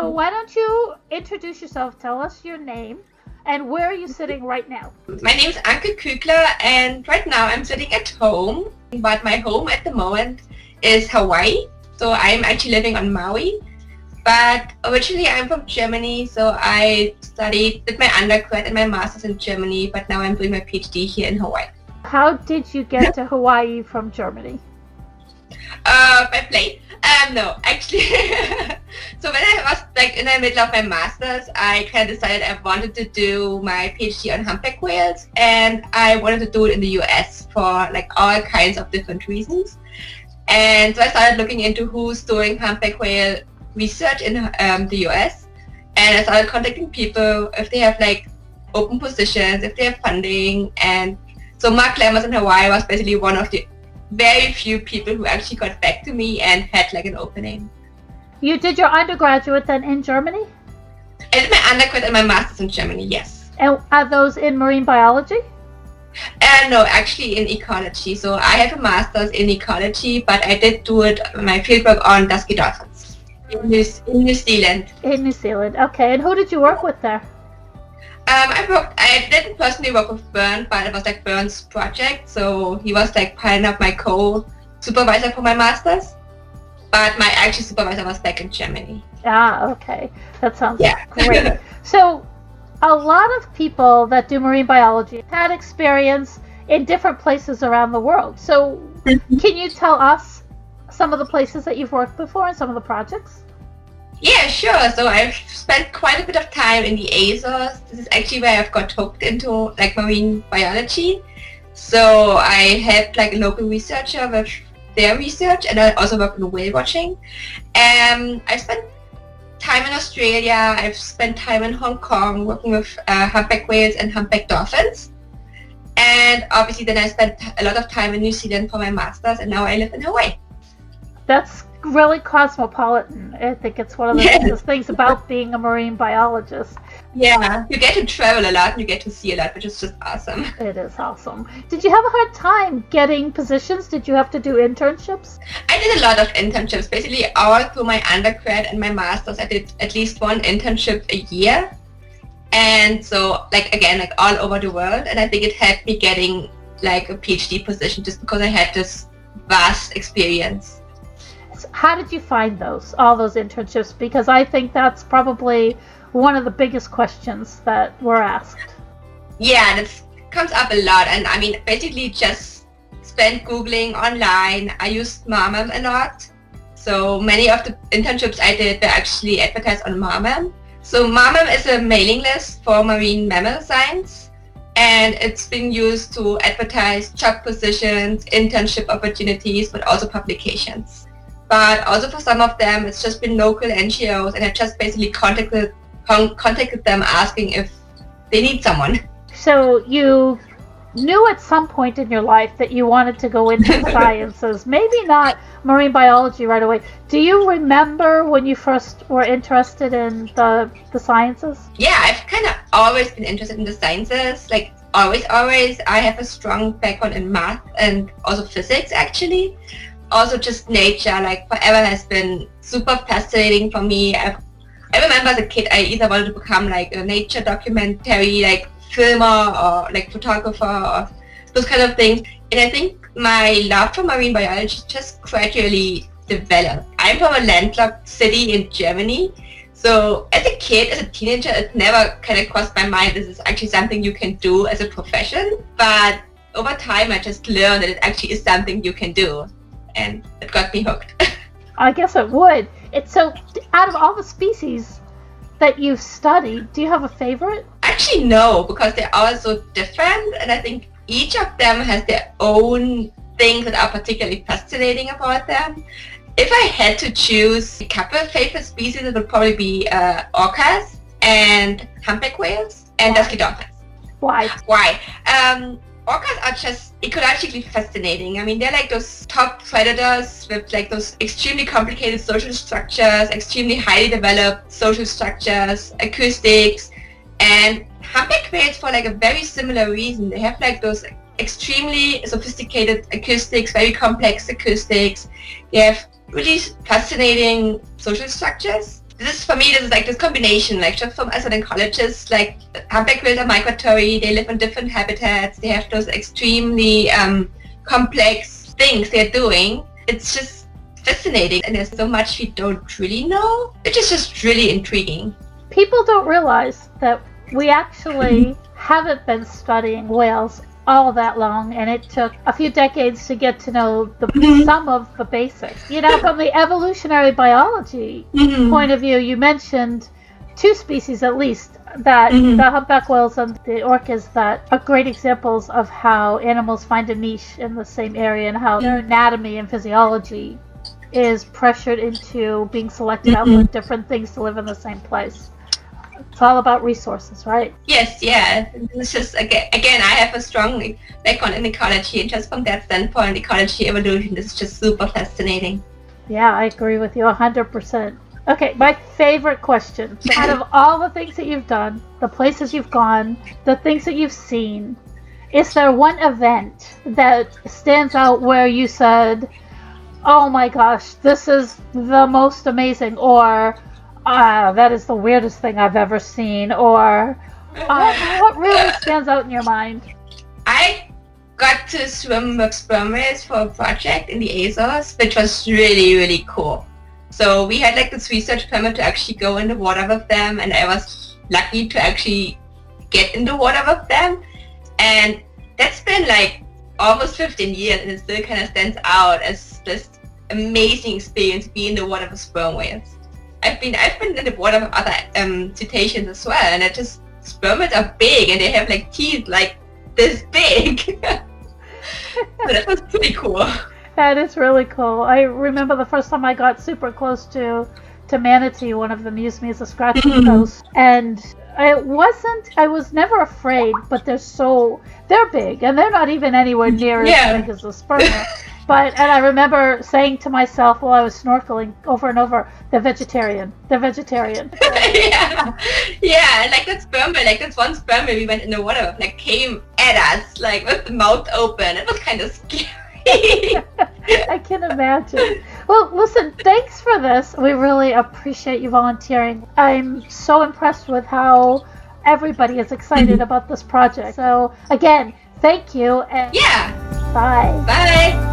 So why don't you introduce yourself, tell us your name, and where are you sitting right now? My name is Anke Kügler, and right now I'm sitting at home, but my home at the moment is Hawaii. So I'm actually living on Maui, but originally I'm from Germany, so I did my undergrad and my master's in Germany, but now I'm doing my PhD here in Hawaii. How did you get to Hawaii from Germany? By plane. No, actually. So when I was in the middle of my master's, I kind of decided I wanted to do my PhD on humpback whales, and I wanted to do it in the US for all kinds of different reasons. And so I started looking into who's doing humpback whale research in the US, and I started contacting people if they have open positions, if they have funding. And so Mark Lemmers in Hawaii was basically one of the very few people who actually got back to me and had an opening. You did your undergraduate then in Germany? I did my undergrad and my master's in Germany, yes. And are those in marine biology? No, actually in ecology. So I have a master's in ecology, but I did do my fieldwork on dusky dolphins in New Zealand. In New Zealand, okay. And who did you work with there? I didn't personally work with Bern, but it was Bern's project. So he was kind of my co-supervisor for my master's. But my actual supervisor was back in Germany. Ah, okay. That sounds great. So a lot of people that do marine biology had experience in different places around the world. So can you tell us some of the places that you've worked before and some of the projects? Yeah, sure. So I've spent quite a bit of time in the Azores. This is actually where I've got hooked into marine biology. So I helped a local researcher with their research, and I also work in whale watching. I spent time in Australia. I've spent time in Hong Kong working with humpback whales and humpback dolphins. And obviously then I spent a lot of time in New Zealand for my master's, and now I live in Hawaii. That's really cosmopolitan. I think it's one of the nicest things about being a marine biologist. Yeah, you get to travel a lot and you get to see a lot, which is just awesome. It is awesome. Did you have a hard time getting positions? Did you have to do internships? I did a lot of internships. Basically all through my undergrad and my master's, I did at least one internship a year. And so all over the world. And I think it helped me getting a PhD position just because I had this vast experience. How did you find all those internships? Because I think that's probably one of the biggest questions that we're asked. Yeah, that comes up a lot. And I mean, basically just spent Googling online. I used Marmem a lot. So many of the internships I did were actually advertised on Marmem. So Marmem is a mailing list for marine mammal science. And it's been used to advertise job positions, internship opportunities, but also publications. But also for some of them, it's just been local NGOs, and I just basically contacted them asking if they need someone. So you knew at some point in your life that you wanted to go into the sciences, maybe not marine biology right away. Do you remember when you first were interested in the sciences? Yeah, I've kind of always been interested in the sciences. Always. I have a strong background in math and also physics, actually. Also just nature, forever has been super fascinating for me. I remember as a kid, I either wanted to become a nature documentary, filmer or photographer or those kind of things. And I think my love for marine biology just gradually developed. I'm from a landlocked city in Germany. So as a kid, as a teenager, it never kind of crossed my mind this is actually something you can do as a profession. But over time, I just learned that it actually is something you can do. And it got me hooked. I guess it would. So out of all the species that you've studied, do you have a favorite? Actually, no, because they're all so different, and I think each of them has their own things that are particularly fascinating about them. If I had to choose a couple of favorite species, it would probably be orcas and humpback whales and dusky dolphins. Why? Orcas are just ecologically fascinating. I mean, they're those top predators with those extremely complicated social structures, extremely highly developed social structures, acoustics, and humpback whales for a very similar reason. They have those extremely sophisticated acoustics, very complex acoustics. They have really fascinating social structures. this is like this combination, like just from as an ecologist, like humpback whales are migratory, they live in different habitats, they have those extremely complex things they're doing. It's just fascinating, and there's so much we don't really know, which is just really intriguing. People don't realize that we actually haven't been studying whales all that long, and it took a few decades to get to know some of the basics. You know, from the evolutionary biology point of view, you mentioned two species at least, that the humpback whales and the orcas, that are great examples of how animals find a niche in the same area and how their anatomy and physiology is pressured into being selected out for different things to live in the same place. It's all about resources, right? Yes, yeah. It's just, again, I have a strong background in ecology, and just from that standpoint, ecology evolution is just super fascinating. Yeah, I agree with you 100%. Okay, my favorite question. So out of all the things that you've done, the places you've gone, the things that you've seen, is there one event that stands out where you said, oh my gosh, this is the most amazing, or that is the weirdest thing I've ever seen, or what really stands out in your mind? I got to swim with sperm whales for a project in the Azores, which was really, really cool. So we had like this research permit to actually go in the water with them, and I was lucky to actually get in the water with them. And that's been like almost 15 years, and it still kind of stands out as this amazing experience being in the water with sperm whales. I've been in the water with other cetaceans as well, and it just, sperm whales are big, and they have like teeth like this big. So that was pretty cool. That is really cool. I remember the first time I got super close to manatee, one of them used me as a scratching post, and I was never afraid, but they're big, and they're not even anywhere near as big as a sperm whale. And I remember saying to myself while I was snorkeling over and over, they're vegetarian. Yeah, like that sperm whale, like this one sperm whale we went in the water with, like came at us, like with the mouth open. It was kind of scary. I can imagine. Well, listen, thanks for this. We really appreciate you volunteering. I'm so impressed with how everybody is excited about this project. So again, thank you, and yeah. Bye. Bye.